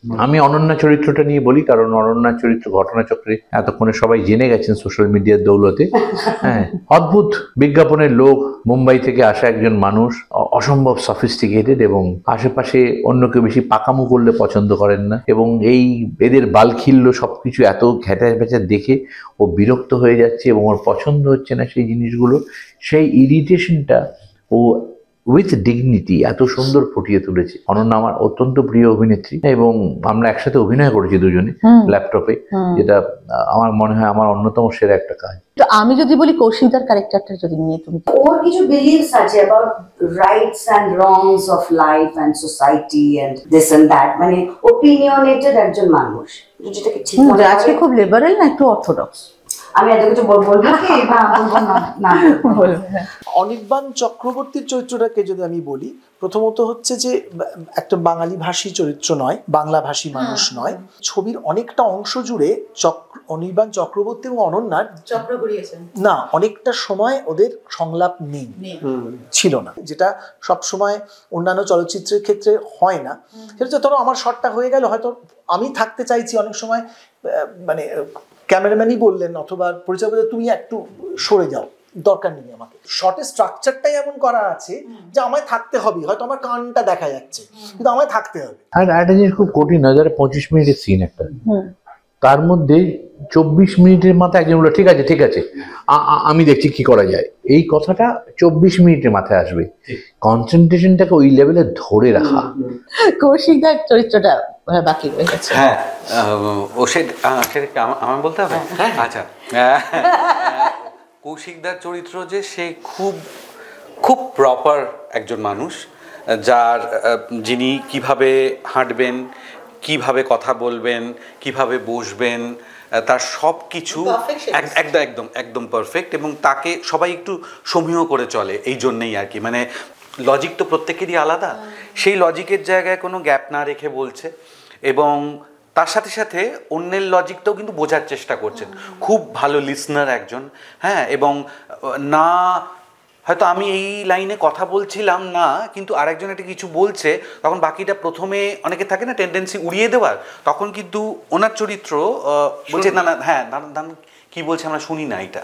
আমি অনন্যা চরিত্রটা নিয়ে বলি, কারণ অনন্যা চরিত্র ঘটনাচক্রে এতক্ষণে সবাই জেনে গেছেন সোশ্যাল মিডিয়ার দৌলতে। হ্যাঁ, অদ্ভুত বিজ্ঞাপনের লোক, মুম্বাই থেকে আসা একজন মানুষ, অসম্ভব সফিস্টিকেটেড, এবং আশেপাশে অন্য কেউ বেশি পাকামো করলে পছন্দ করেন না, এবং এই এদের বালখিল্য সবকিছু এত ঘেঁটা ভেঁচা দেখে ও বিরক্ত হয়ে যাচ্ছে এবং ওর পছন্দ হচ্ছে না সেই জিনিসগুলো। সেই ইরিটেশনটা ও উইথ ডিগনিটি এত সুন্দর ফুটিয়ে তুলেছে। অনন্যা আমার অত্যন্ত প্রিয় অভিনেত্রী, এবং আমরা একসাথে অভিনয় করেছি দুজনে ল্যাপটপে, যেটা আমার মনে হয় আমার অন্যতম সেরা একটা কাজ। তো আমি যদি বলি কৌশিকদার ক্যারেক্টারটা যদি নিয়ে, তুমি ওর কিছু বিলিভস আছে about rights and wrongs of life and society and this and that, মানে ওপিনিয়নেটেড একজন মানুষ, যেটাকে ঠিক মনে হয়। আজকে খুব লিবারেল না একটু অর্থোডক্স? আমি এত কিছু বলবো কি না, বলবো না। অনির্বাণ চক্রবর্তীর চরিত্রটাকে যদি আমি বলি, প্রথমত হচ্ছে যে একটা বাঙালি ভাষী চরিত্র নয়, বাংলা ভাষী মানুষ নয়। ছবির অনেকটা অংশ জুড়ে অনির্বাণ চক্রবর্তী এবং অনন্যার চক্র ঘুরিয়েছেন না, অনেকটা সময় ওদের সংলাপ নেই, ছিল না, যেটা সব সময় অন্যান্য চলচ্চিত্রের ক্ষেত্রে হয় না। সেটা হচ্ছে ধরো আমার শটটা হয়ে গেল, হয়তো আমি থাকতে চাইছি, অনেক সময় মানে ক্যামেরাম্যানই বললেন অথবা পরিচয় বললেন তুমি একটু সরে যাও, দরকার নেই আমাকে। শর্টের স্ট্রাকচারটাই এমন করা আছে যে আমায় থাকতে হবে, হয়তো আমার কানটা দেখা যাচ্ছে কিন্তু আমায় থাকতে হবে। আর একটা জিনিস খুব কঠিন, 25 মিনিটের সিন একটা, তার মধ্যে 24 মিনিটের মাথায় একজন বললো ঠিক আছে ঠিক আছে আমি দেখছি কি করা যায়, এই কথাটা 24 মিনিটের মাথায় আসবে। কনসেন্ট্রেশনটাকে ওই লেভেলে ধরে রাখা। কৌশিকদার চরিত্রটা বাকি রয়ে গেছে। হ্যাঁ, ও সেটা আমার বলতে হবে। আচ্ছা, কৌশিকদার চরিত্র যে সে খুব খুব প্রপার একজন মানুষ, যার যিনি কিভাবে হাঁটবেন, কিভাবে কথা বলবেন, কিভাবে বসবেন, তার সব কিছু একদম একদম পারফেক্ট, এবং তাকে সবাই একটু সমীহ করে চলে এই জন্যেই আর কি। মানে লজিক তো প্রত্যেকেরই আলাদা, সেই লজিকের জায়গায় কোনো গ্যাপ না রেখে বলছে, এবং তার সাথে সাথে অন্যের লজিকটাও কিন্তু বোঝার চেষ্টা করছেন। খুব ভালো লিসনার একজন। হ্যাঁ, এবং না হয়তো আমি এই লাইনে কথা বলছিলাম না, কিন্তু আরেকজন একটা কিছু বলছে, তখন বাকিটা প্রথমে অনেকে থাকে না টেন্ডেন্সি উড়িয়ে দেওয়ার, তখন কিন্তু ওনার চরিত্র বলছে না না হ্যাঁ দাঁড়ান কি বলছে আমরা শুনি না এটা।